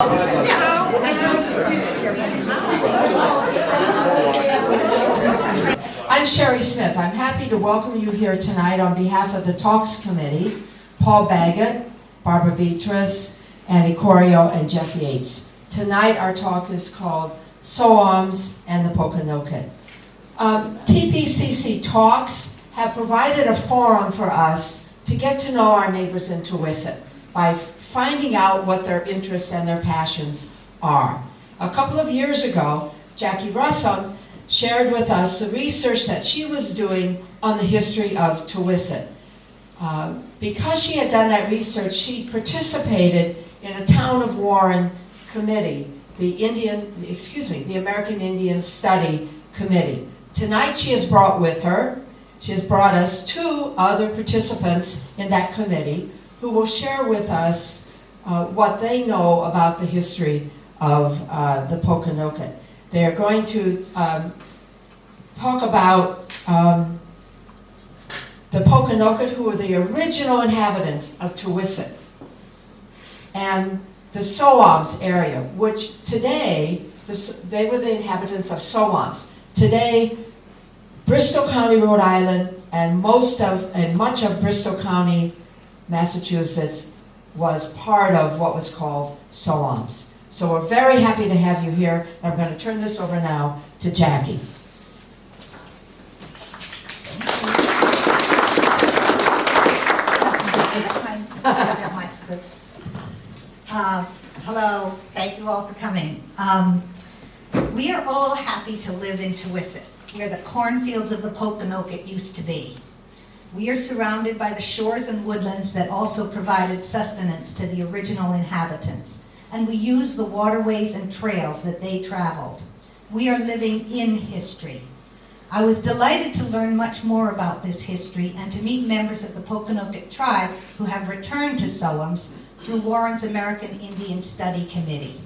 I'm Sherry Smith. I'm happy to welcome you here tonight on behalf of the Talks Committee, Paul Baggett, Barbara Beatrice, Annie Corio, and Jeff Yates. Tonight our talk is called SOAMs and the Pokanoket. TPCC Talks have provided a forum for us to get to know our neighbors in Touisset by finding out what their interests and their passions are. A couple of years ago, Jackie Russell shared with us the research that she was doing on the history of Touisset. Because she had done that research, she participated in a Town of Warren committee, the American Indian Study Committee. Tonight she has brought us two other participants in that committee who will share with us what they know about the history of the Pokanoket. They're going to talk about the Pokanoket, who were the original inhabitants of Touisset, and the SOAMs area, which today, they were the inhabitants of SOAMs. Today, Bristol County, Rhode Island, and much of Bristol County, Massachusetts, was part of what was called SOAMs. So we're very happy to have you here. I'm going to turn this over now to Jackie. Hello, thank you all for coming. We are all happy to live in Touisset, where the cornfields of the Pokanoket used to be. We are surrounded by the shores and woodlands that also provided sustenance to the original inhabitants, and we use the waterways and trails that they traveled. We are living in history. I was delighted to learn much more about this history and to meet members of the Pokanoket tribe who have returned to SOAMs through Warren's American Indian Study Committee.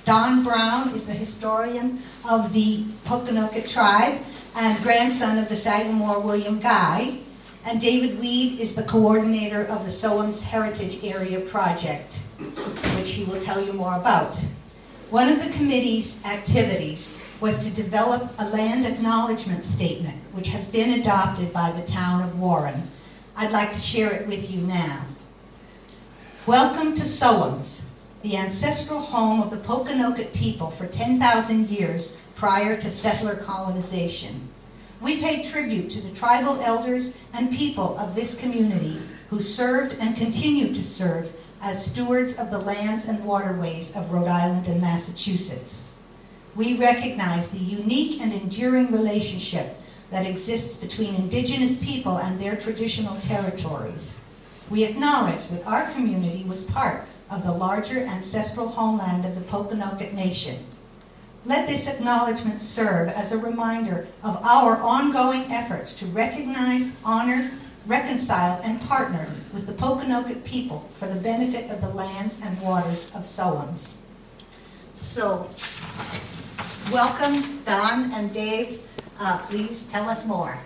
Don Brown is the historian of the Pokanoket tribe and grandson of the Sagamore William Guy, and David Weed is the coordinator of the SOAMs Heritage Area Project, which he will tell you more about. One of the committee's activities was to develop a land acknowledgement statement, which has been adopted by the town of Warren. I'd like to share it with you now. Welcome to SOAMs, the ancestral home of the Pokanoket people for 10,000 years prior to settler colonization. We pay tribute to the tribal elders and people of this community who served and continue to serve as stewards of the lands and waterways of Rhode Island and Massachusetts. We recognize the unique and enduring relationship that exists between indigenous people and their traditional territories. We acknowledge that our community was part of the larger ancestral homeland of the Pokanoket Nation. Let this acknowledgement serve as a reminder of our ongoing efforts to recognize, honor, reconcile, and partner with the Pokanoket people for the benefit of the lands and waters of SOAMs. So, welcome, Don and Dave. Please tell us more.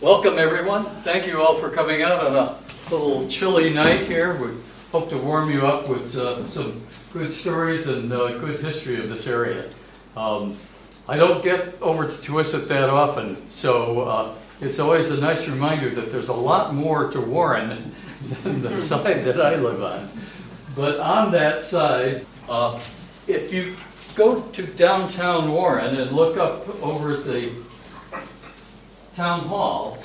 Welcome, everyone. Thank you all for coming out on a little chilly night here. We hope to warm you up with some good stories and good history of this area. I don't get over to Touisset that often, so it's always a nice reminder that there's a lot more to Warren than the side that I live on. But on that side, if you go to downtown Warren and look up over at the town hall,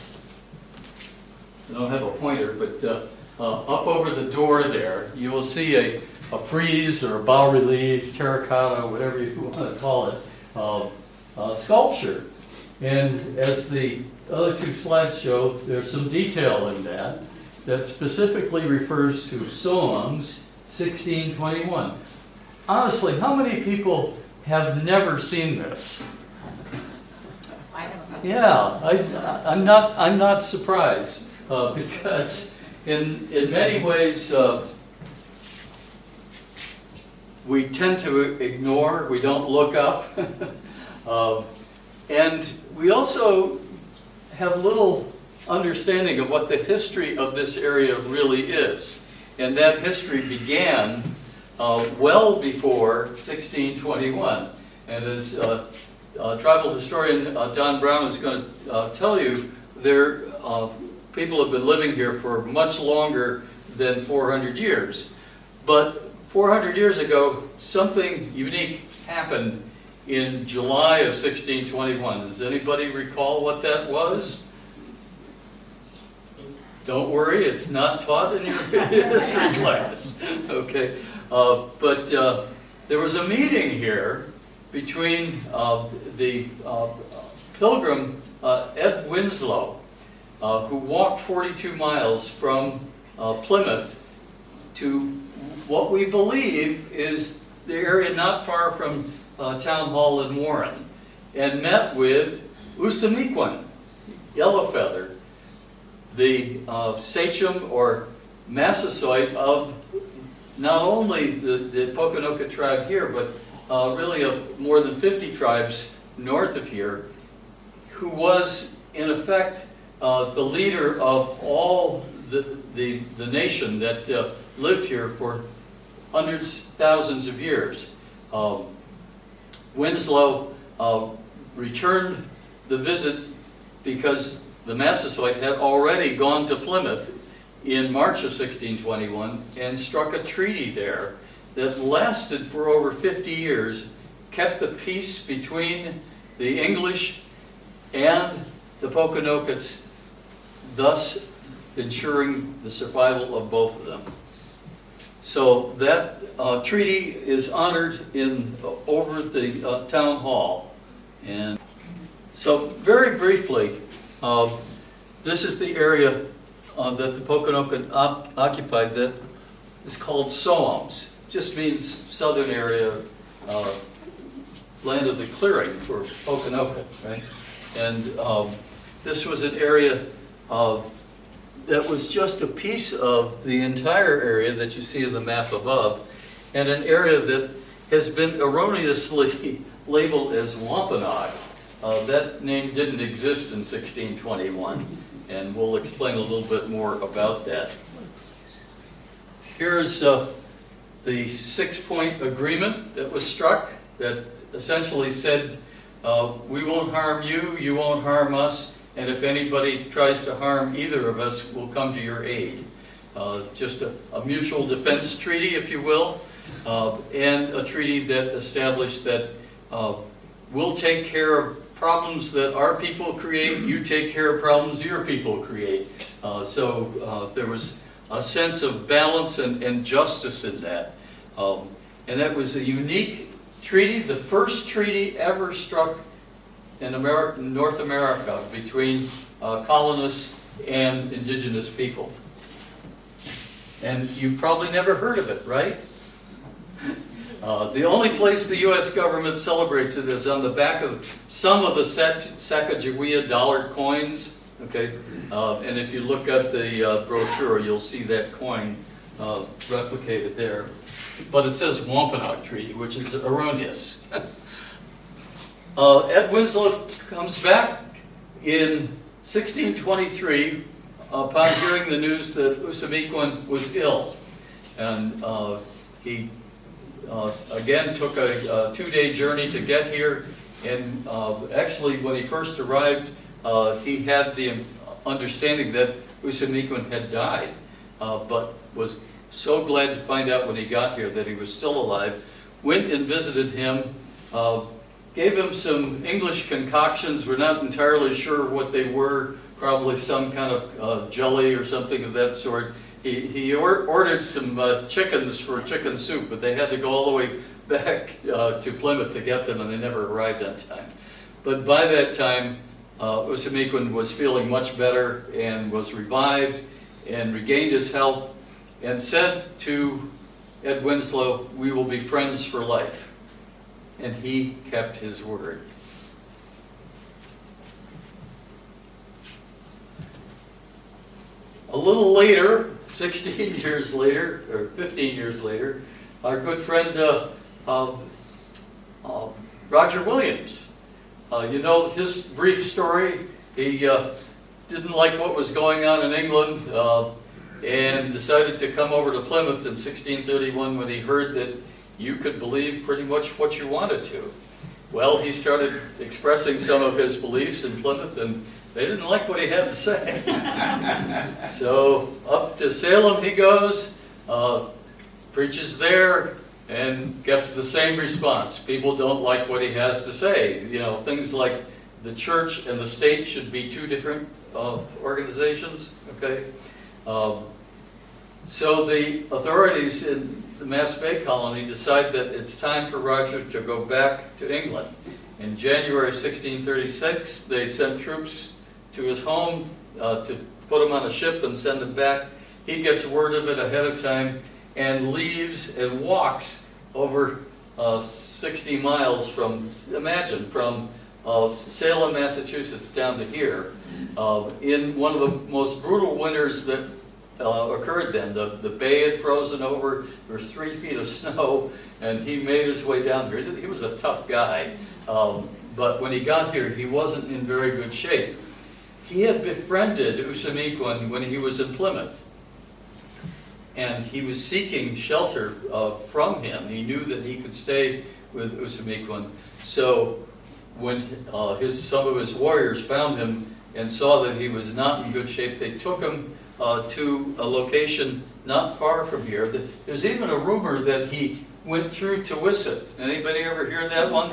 I don't have a pointer, but up over the door there, you will see a frieze or a bas-relief, terracotta, whatever you want to call it, sculpture. And as the other two slides show, there's some detail in that specifically refers to SOAMs 1621. Honestly, how many people have never seen this? Yeah, I'm not surprised because in many ways we tend to ignore, we don't look up, and we also have little understanding of what the history of this area really is. And that history began well before 1621. And as tribal historian Don Brown is going to tell you, people have been living here for much longer than 400 years. But 400 years ago, something unique happened in July of 1621. Does anybody recall what that was? Don't worry, it's not taught in your history class. Okay, but there was a meeting here between the pilgrim Ed Winslow, who walked 42 miles from Plymouth to what we believe is the area not far from Town Hall in Warren, and met with Usamiquan, Yellowfeather, the sachem or Massasoit of not only the Pokanoket tribe here, but really of more than 50 tribes north of here, who was in effect the leader of all the nation that lived here for hundreds, thousands of years. Winslow returned the visit because the Massasoit had already gone to Plymouth in March of 1621 and struck a treaty there that lasted for over 50 years, kept the peace between the English and the Pokanokets, thus ensuring the survival of both of them. So that treaty is honored over the town hall. And so very briefly, this is the area that the Pokanoket occupied that is called Soams. Just means southern area, land of the clearing for Pokanoket, right? And this was an area that was just a piece of the entire area that you see in the map above, and an area that has been erroneously labeled as Wampanoag. That name didn't exist in 1621, and we'll explain a little bit more about that. Here's the 6-point agreement that was struck that essentially said, we won't harm you, you won't harm us, and if anybody tries to harm either of us, we'll come to your aid. Just a mutual defense treaty, if you will, and a treaty that established that we'll take care of problems that our people create, you take care of problems your people create. So there was a sense of balance and justice in that. And that was a unique treaty, the first treaty ever struck in North America between colonists and indigenous people. And you've probably never heard of it, right? The only place the U.S. government celebrates it is on the back of some of the Sacagawea dollar coins. Okay, and if you look at the brochure, you'll see that coin replicated there. But it says Wampanoag Treaty, which is erroneous. Ed Winslow comes back in 1623 upon hearing the news that Usamiquan was ill, and he again took a 2-day journey to get here. And actually, when he first arrived, he had the understanding that Usamiquan had died, but was so glad to find out when he got here that he was still alive. Went and visited him, gave him some English concoctions. We're not entirely sure what they were, probably some kind of jelly or something of that sort. He ordered some chickens for chicken soup, but they had to go all the way back to Plymouth to get them, and they never arrived on time. But by that time, Usamiquan was feeling much better and was revived and regained his health and said to Ed Winslow, "We will be friends for life." And he kept his word. A little later, 16 years later, or 15 years later, our good friend Roger Williams. You know his brief story. He didn't like what was going on in England. and decided to come over to Plymouth in 1631 when he heard that you could believe pretty much what you wanted to. Well, he started expressing some of his beliefs in Plymouth, and they didn't like what he had to say. So up to Salem he goes, preaches there, and gets the same response. People don't like what he has to say. You know, things like the church and the state should be two different organizations, okay? So the authorities in the Mass Bay Colony decide that it's time for Roger to go back to England. In January 1636, they sent troops to his home to put him on a ship and send him back. He gets word of it ahead of time and leaves and walks over 60 miles from, imagine, from Salem, Massachusetts down to here, in one of the most brutal winters that occurred then. The bay had frozen over, there was 3 feet of snow, and he made his way down here. He was a tough guy, but when he got here, he wasn't in very good shape. He had befriended Usamequin when he was in Plymouth, and he was seeking shelter from him. He knew that he could stay with Usamequin. So when some of his warriors found him and saw that he was not in good shape, they took him to a location not far from here. There's even a rumor that he went through Touisset. Anybody ever hear that one?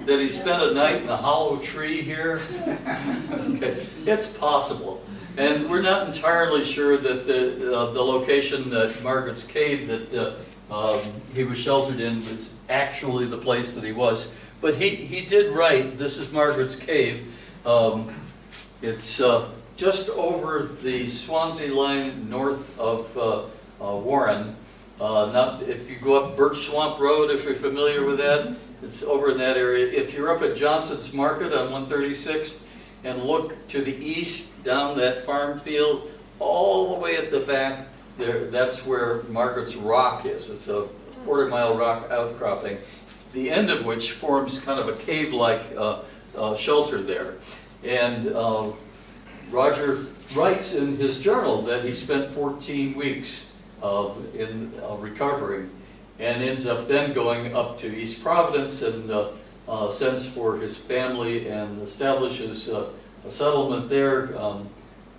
That he spent a night in a hollow tree here? Okay, it's possible. And we're not entirely sure that the location that Margaret's Cave that he was sheltered in was actually the place that he was. But he did write, this is Margaret's Cave. It's just over the Swansea line north of Warren. If you go up Birch Swamp Road, if you're familiar with that, it's over in that area. If you're up at Johnson's Market on 136 and look to the east down that farm field, all the way at the back, that's where Margaret's Rock is. It's a quarter-mile rock outcropping, the end of which forms kind of a cave-like shelter there. And Roger writes in his journal that he spent 14 weeks in recovering, and ends up then going up to East Providence and sends for his family and establishes a settlement there,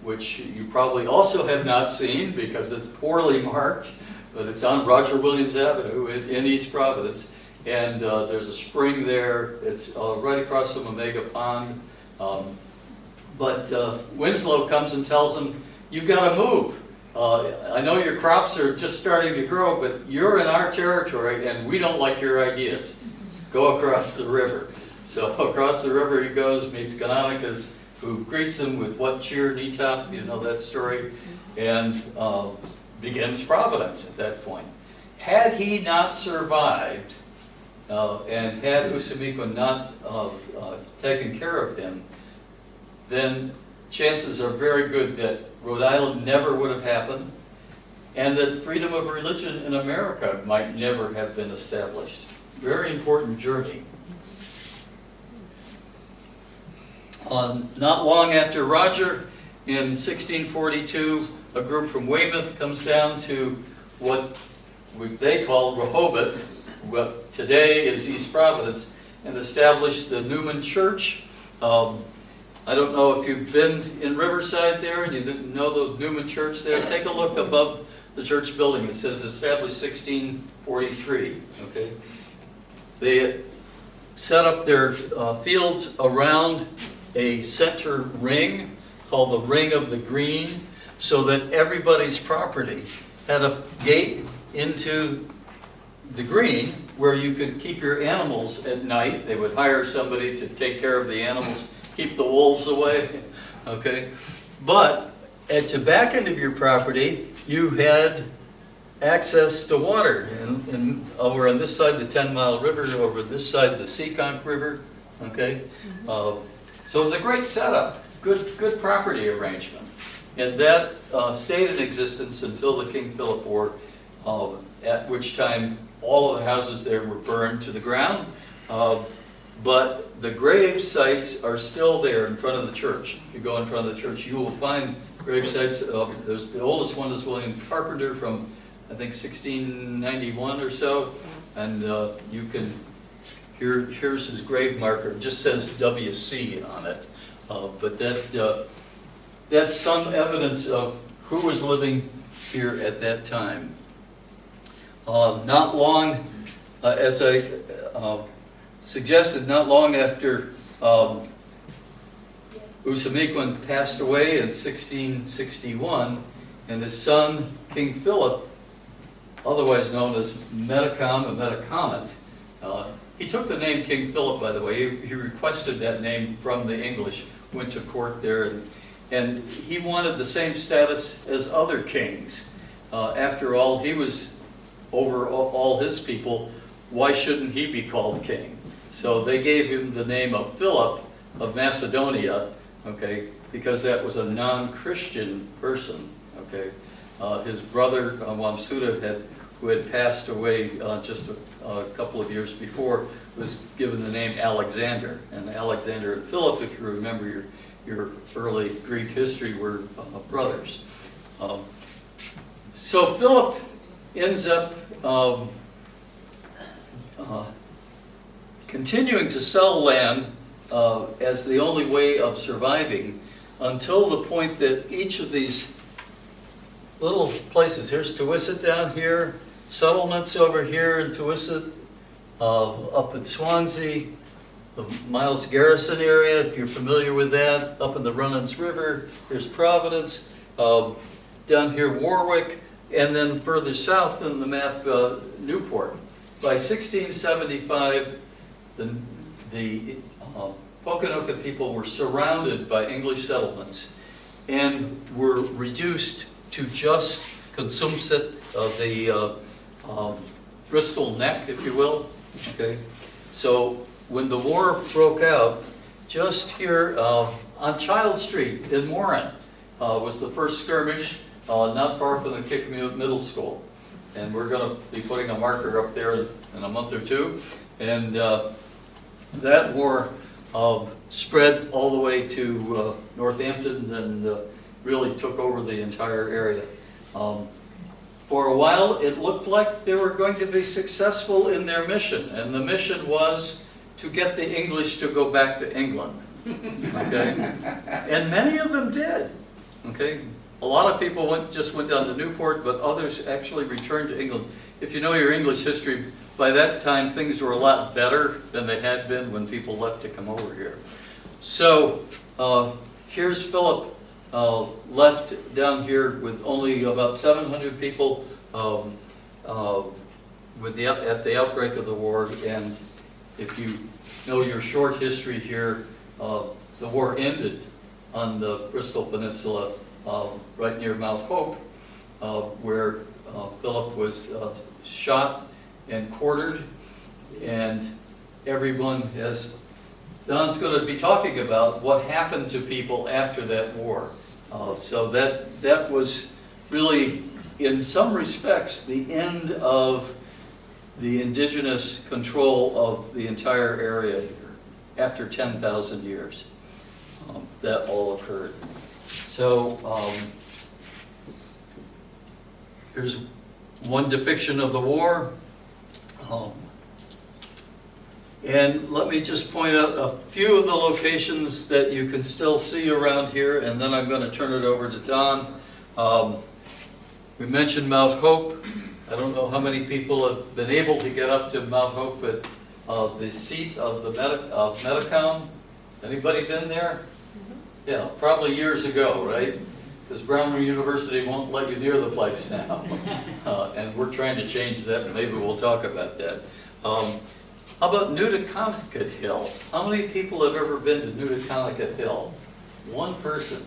which you probably also have not seen because it's poorly marked, but it's on Roger Williams Avenue in East Providence. And there's a spring there. It's right across from Omega Pond. But Winslow comes and tells him, "You've got to move. I know your crops are just starting to grow, but you're in our territory and we don't like your ideas. Go across the river." So across the river he goes, meets Canonicus, who greets him with "What cheer, Netop," you know that story, and begins Providence at that point. Had he not survived, and had Usamequin not taken care of him, then chances are very good that Rhode Island never would have happened, and that freedom of religion in America might never have been established. Very important journey. Not long after Roger, in 1642, a group from Weymouth comes down to what they call Rehoboth, what today is East Providence, and established the Newman Church. I don't know if you've been in Riverside there and you didn't know the Newman Church there. Take a look above the church building. It says established 1643. Okay, they set up their fields around a center ring called the Ring of the Green, so that everybody's property had a gate into the green where you could keep your animals at night. They would hire somebody to take care of the animals, keep the wolves away, okay? But at the back end of your property, you had access to water. And over on this side, the 10-mile river, over this side, the Seekonk River, okay? So it was a great setup, good property arrangement. And that stayed in existence until the King Philip War, at which time all of the houses there were burned to the ground. But the grave sites are still there in front of the church. If you go in front of the church, you will find grave sites. There's, the oldest one is William Carpenter from, I think, 1691 or so. And you can, here's his grave marker. It just says WC on it. But that's some evidence of who was living here at that time. Not long, as I suggested, not long after Usamequin passed away in 1661, and his son, King Philip, otherwise known as Metacom and Metacomet, he took the name King Philip, by the way. He requested that name from the English, went to court there, and he wanted the same status as other kings. After all, he was over all his people. Why shouldn't he be called king? So they gave him the name of Philip of Macedonia, okay, because that was a non-Christian person, okay. His brother, Wamsuta, who had passed away just a couple of years before, was given the name Alexander. And Alexander and Philip, if you remember your early Greek history, were brothers. So Philip ends up continuing to sell land as the only way of surviving until the point that each of these little places, here's Touisset down here, settlements over here in Touisset, up in Swansea, the Miles Garrison area, if you're familiar with that, up in the Runnels River, there's Providence, down here Warwick, and then further south in the map, Newport. By 1675, the Pokanoket people were surrounded by English settlements and were reduced to just Consumset of the Bristol Neck, if you will. Okay, so when the war broke out, just here on Child Street in Warren was the first skirmish, not far from the Kick Middle School. And we're going to be putting a marker up there in a month or two. And that war spread all the way to Northampton and really took over the entire area. For a while, it looked like they were going to be successful in their mission, and the mission was to get the English to go back to England. Okay, and many of them did. Okay, a lot of people just went down to Newport, but others actually returned to England. If you know your English history, by that time things were a lot better than they had been when people left to come over here. So here's Philip. Left down here with only about 700 people at the outbreak of the war. And if you know your short history here, the war ended on the Bristol Peninsula right near Mount Hope, where Philip was shot and quartered, and everyone, as Don's going to be talking about, what happened to people after that war. So that was really, in some respects, the end of the indigenous control of the entire area here. After 10,000 years, that all occurred. So here's one depiction of the war. And let me just point out a few of the locations that you can still see around here, and then I'm going to turn it over to Don. We mentioned Mount Hope. I don't know how many people have been able to get up to Mount Hope, but the seat of the Metacom. Anybody been there? Yeah, probably years ago, right? Because Brown University won't let you near the place now. And we're trying to change that, and maybe we'll talk about that. How about Newtaconicut Hill? How many people have ever been to Newtaconicut Hill? One person.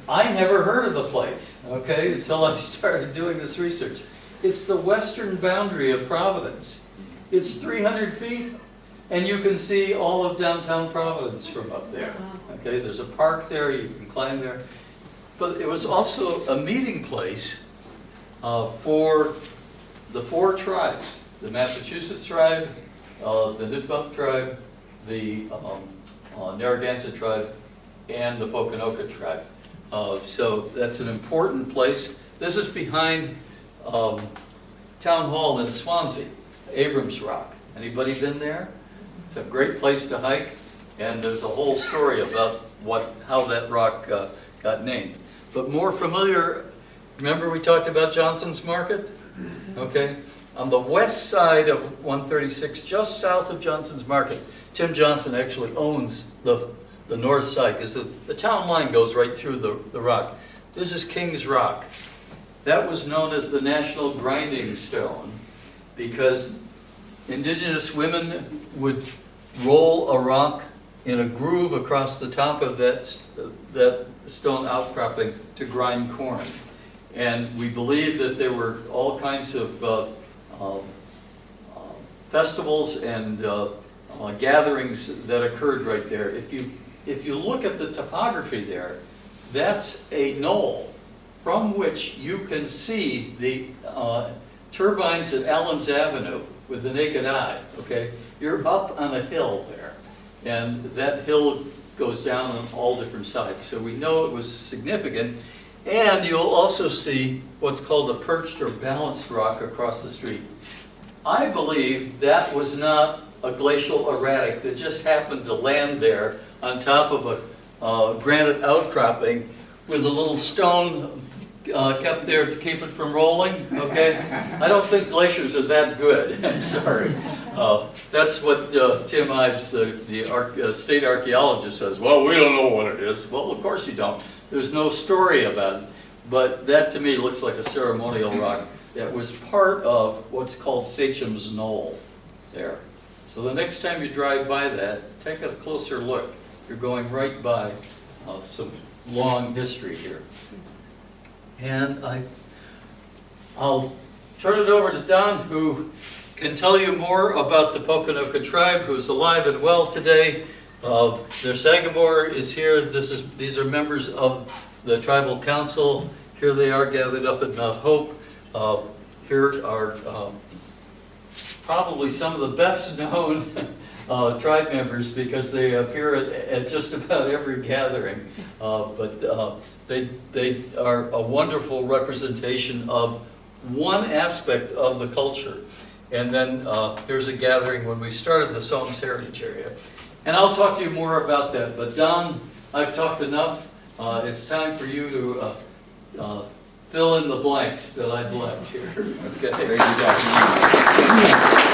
I never heard of the place, okay, until I started doing this research. It's the western boundary of Providence. It's 300 feet, and you can see all of downtown Providence from up there. Okay, there's a park there, you can climb there. But it was also a meeting place for the 4 tribes, the Massachusetts tribe, the Nipmuc tribe, the Narragansett tribe and the Pokanoket tribe. So that's an important place. This is behind Town Hall in Swansea, Abrams Rock. Anybody been there? It's a great place to hike, and there's a whole story about how that rock got named. But more familiar, remember we talked about Johnson's Market? Okay. On the west side of 136, just south of Johnson's Market, Tim Johnson actually owns the north side, because the town line goes right through the rock. This is King's Rock. That was known as the National Grinding Stone because indigenous women would roll a rock in a groove across the top of that stone outcropping to grind corn. And we believe that there were all kinds of festivals and gatherings that occurred right there. If you look at the topography there, that's a knoll from which you can see the turbines at Allen's Avenue with the naked eye, okay? You're up on a hill there, and that hill goes down on all different sides. So we know it was significant, and you'll also see what's called a perched or balanced rock across the street. I believe that was not a glacial erratic that just happened to land there on top of a granite outcropping with a little stone kept there to keep it from rolling, okay? I don't think glaciers are that good, I'm sorry. That's what Tim Ives, the state archaeologist, says. Well, we don't know what it is. Well, of course you don't. There's no story about it. But that to me looks like a ceremonial rock that was part of what's called Sachem's Knoll there. So the next time you drive by that, take a closer look. You're going right by some long history here. And I'll turn it over to Don, who can tell you more about the Pokanoket tribe, who's alive and well today. Their Sagamore is here. These are members of the tribal council. Here they are gathered up at Mount Hope. Here are probably some of the best known tribe members because they appear at just about every gathering. They are a wonderful representation of one aspect of the culture. And then here's a gathering when we started the Somes Heritage Area. And I'll talk to you more about that. But Don, I've talked enough. It's time for you to fill in the blanks that I've left here. Okay. Thank you, Dr.